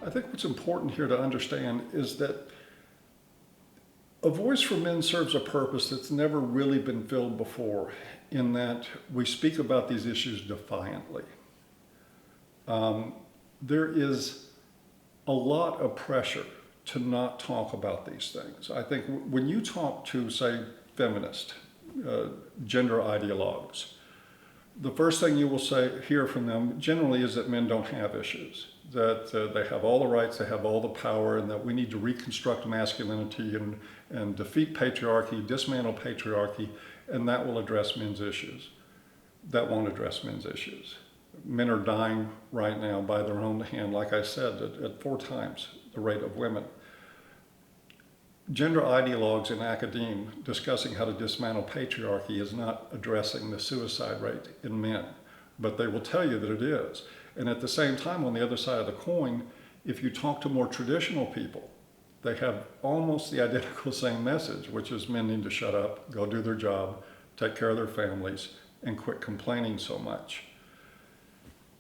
I think what's important here to understand is that a voice for men serves a purpose that's never really been filled before, in that we speak about these issues defiantly. There is a lot of pressure to not talk about these things. I think when you talk to, say, feminist, gender ideologues, the first thing you will hear from them generally is that men don't have issues, that they have all the rights, they have all the power, and that we need to reconstruct masculinity and defeat patriarchy, dismantle patriarchy, and that will address men's issues. That won't address men's issues. Men are dying right now by their own hand, like I said, at 4 times the rate of women. Gender ideologues in academia discussing how to dismantle patriarchy is not addressing the suicide rate in men, but they will tell you that it is. And at the same time, on the other side of the coin, if you talk to more traditional people, they have almost the identical same message, which is men need to shut up, go do their job, take care of their families, and quit complaining so much.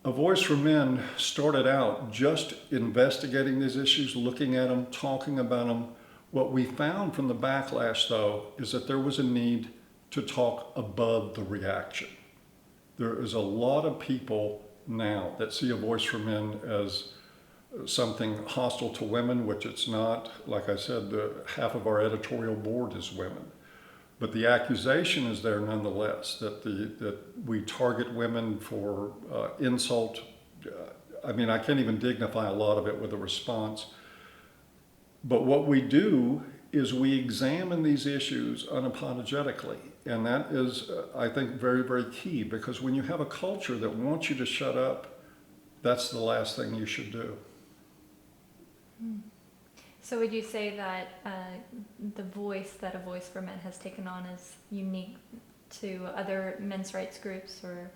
A Voice for Men started out just investigating these issues, looking at them, talking about them. What we found from the backlash, though, is that there was a need to talk above the reaction. There is a lot of people now that see A Voice for Men as something hostile to women, which it's not. Like I said, half of our editorial board is women. But the accusation is there nonetheless, that we target women for insult. I mean, I can't even dignify a lot of it with a response. But what we do is we examine these issues unapologetically. And that is, I think, very, very key, because when you have a culture that wants you to shut up, that's the last thing you should do. So would you say that the voice that A Voice for Men has taken on is unique to other men's rights groups, or?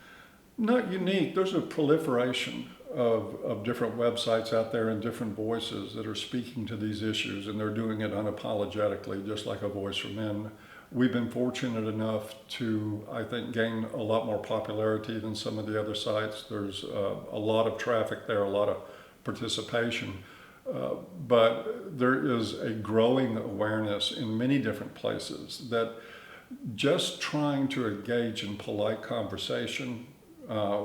Not unique. There's a proliferation of different websites out there and different voices that are speaking to these issues, and they're doing it unapologetically, just like A Voice for Men. We've been fortunate enough to, I think, gain a lot more popularity than some of the other sites. There's a lot of traffic there, a lot of participation. But there is a growing awareness in many different places that just trying to engage in polite conversation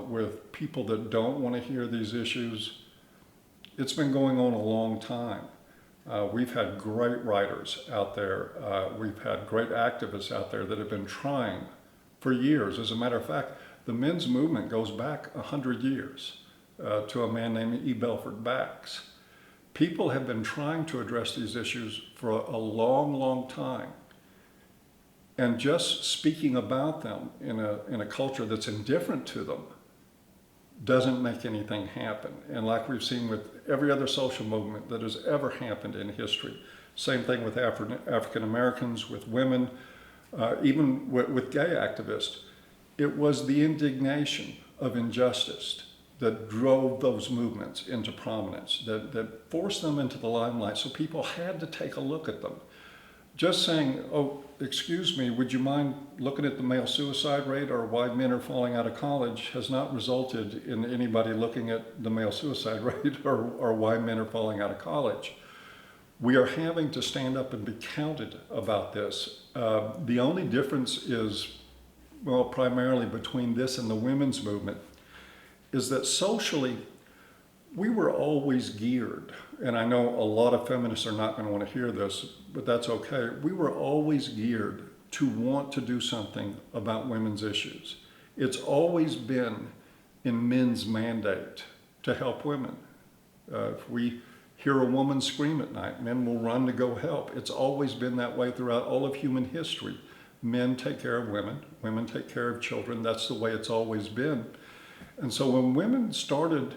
with people that don't want to hear these issues, it's been going on a long time. We've had great writers out there. We've had great activists out there that have been trying for years. As a matter of fact, the men's movement goes back 100 years to a man named E. Belford Bax. People have been trying to address these issues for a long, long time. And just speaking about them in a culture that's indifferent to them doesn't make anything happen. And like we've seen with every other social movement that has ever happened in history, same thing with African Americans, with women, even with gay activists, it was the indignation of injustice that drove those movements into prominence, that forced them into the limelight, so people had to take a look at them. Just saying, oh, excuse me, would you mind looking at the male suicide rate or why men are falling out of college, has not resulted in anybody looking at the male suicide rate or why men are falling out of college. We are having to stand up and be counted about this. The only difference is, well, primarily between this and the women's movement, is that socially, we were always geared, and I know a lot of feminists are not going to want to hear this, but that's okay. We were always geared to want to do something about women's issues. It's always been in men's mandate to help women. If we hear a woman scream at night, men will run to go help. It's always been that way throughout all of human history. Men take care of women, women take care of children. That's the way it's always been. And so when women started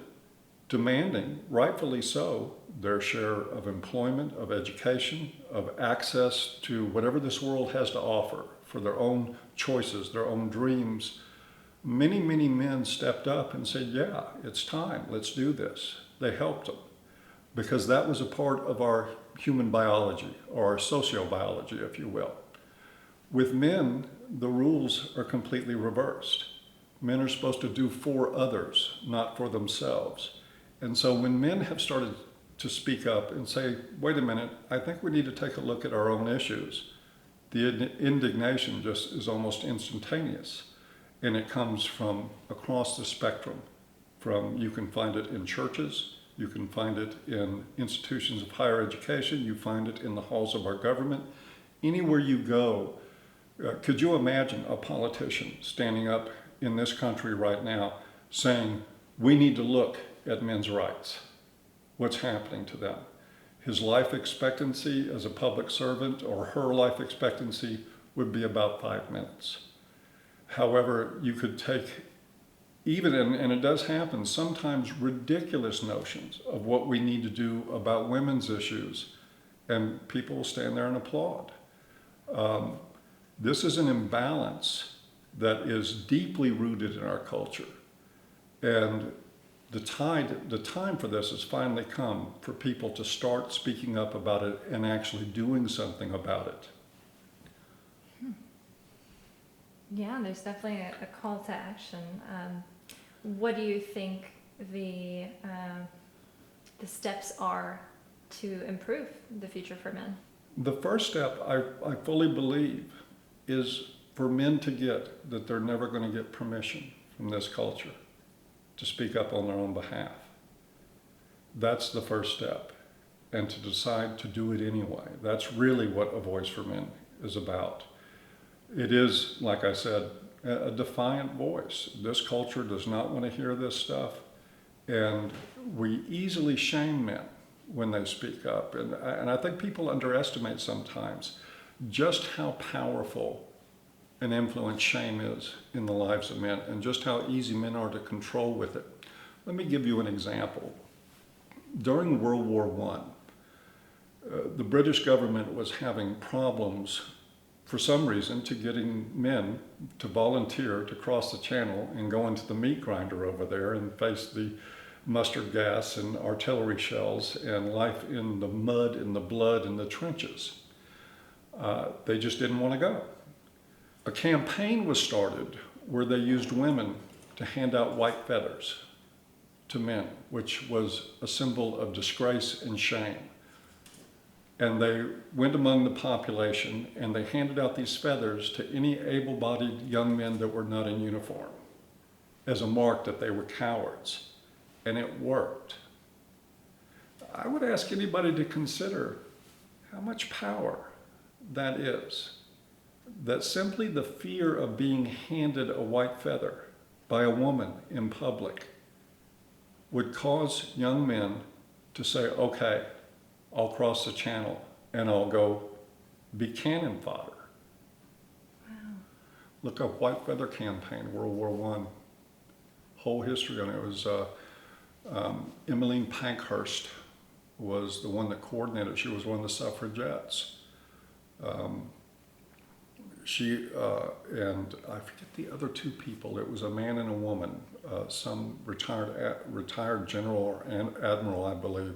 demanding, rightfully so, their share of employment, of education, of access to whatever this world has to offer for their own choices, their own dreams, many, many men stepped up and said, yeah, it's time, let's do this. They helped them because that was a part of our human biology, or our sociobiology, if you will. With men, the rules are completely reversed. Men are supposed to do for others, not for themselves. And so when men have started to speak up and say, wait a minute, I think we need to take a look at our own issues. The indignation just is almost instantaneous, and it comes from across the spectrum. You can find it in churches, you can find it in institutions of higher education, you find it in the halls of our government. Anywhere you go, could you imagine a politician standing up in this country right now saying, we need to look at men's rights, what's happening to them? His life expectancy as a public servant, or her life expectancy, would be about 5 minutes. However, you could take even, and it does happen, sometimes ridiculous notions of what we need to do about women's issues, and people will stand there and applaud. This is an imbalance that is deeply rooted in our culture. And the time for this has finally come for people to start speaking up about it and actually doing something about it. Yeah, there's definitely a call to action. What do you think the steps are to improve the future for men? The first step, I fully believe, is for men to get that they're never going to get permission from this culture to speak up on their own behalf. That's the first step, and to decide to do it anyway. That's really what A Voice for Men is about. It is, like I said, a defiant voice. This culture does not want to hear this stuff, and we easily shame men when they speak up. And I think people underestimate sometimes just how powerful an influence shame is in the lives of men, and just how easy men are to control with it. Let me give you an example. During World War I, the British government was having problems for some reason to getting men to volunteer to cross the channel and go into the meat grinder over there and face the mustard gas and artillery shells and life in the mud and the blood in the trenches. They just didn't want to go. A campaign was started where they used women to hand out white feathers to men, which was a symbol of disgrace and shame. And they went among the population and they handed out these feathers to any able-bodied young men that were not in uniform as a mark that they were cowards. And it worked. I would ask anybody to consider how much power that is. That simply the fear of being handed a white feather by a woman in public would cause young men to say, okay, I'll cross the channel and I'll go be cannon fodder. Wow. Look up White Feather Campaign, World War I. Whole history on it. It was Emmeline Pankhurst was the one that coordinated. She was one of the suffragettes. She and I forget the other two people. It was a man and a woman, some retired general or admiral, I believe,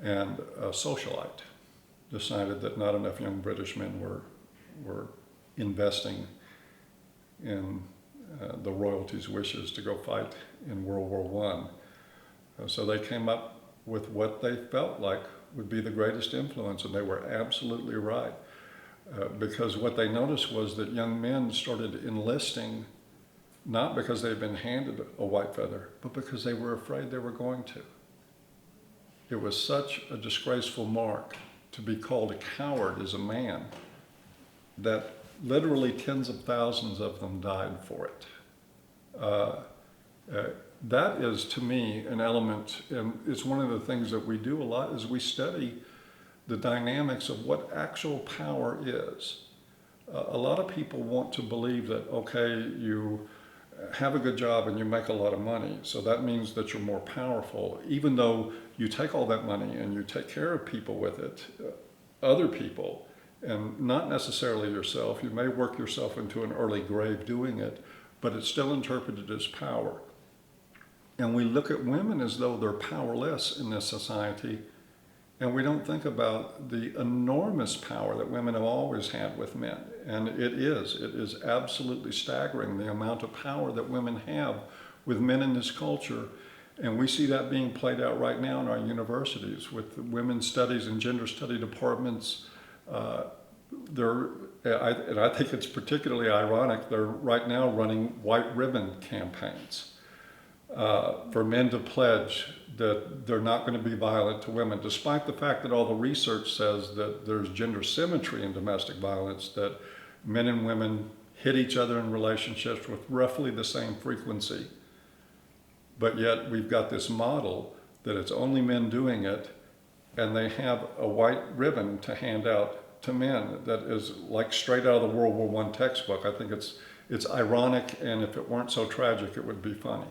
and a socialite decided that not enough young British men were investing in the royalties' wishes to go fight in World War I. So they came up with what they felt like would be the greatest influence, and they were absolutely right. Because what they noticed was that young men started enlisting not because they'd been handed a white feather, but because they were afraid they were going to. It was such a disgraceful mark to be called a coward as a man that literally tens of thousands of them died for it. That is, to me, an element, and it's one of the things that we do a lot, is we study the dynamics of what actual power is. A lot of people want to believe that, okay, you have a good job and you make a lot of money, so that means that you're more powerful, even though you take all that money and you take care of people with it, other people, and not necessarily yourself. You may work yourself into an early grave doing it, but it's still interpreted as power. And we look at women as though they're powerless in this society, and we don't think about the enormous power that women have always had with men. And it is absolutely staggering the amount of power that women have with men in this culture. And we see that being played out right now in our universities with women's studies and gender study departments. And I think it's particularly ironic, they're right now running white ribbon campaigns for men to pledge that they're not going to be violent to women, despite the fact that all the research says that there's gender symmetry in domestic violence, that men and women hit each other in relationships with roughly the same frequency. But yet we've got this model that it's only men doing it, and they have a white ribbon to hand out to men that is like straight out of the World War I textbook. I think it's ironic, and if it weren't so tragic, it would be funny.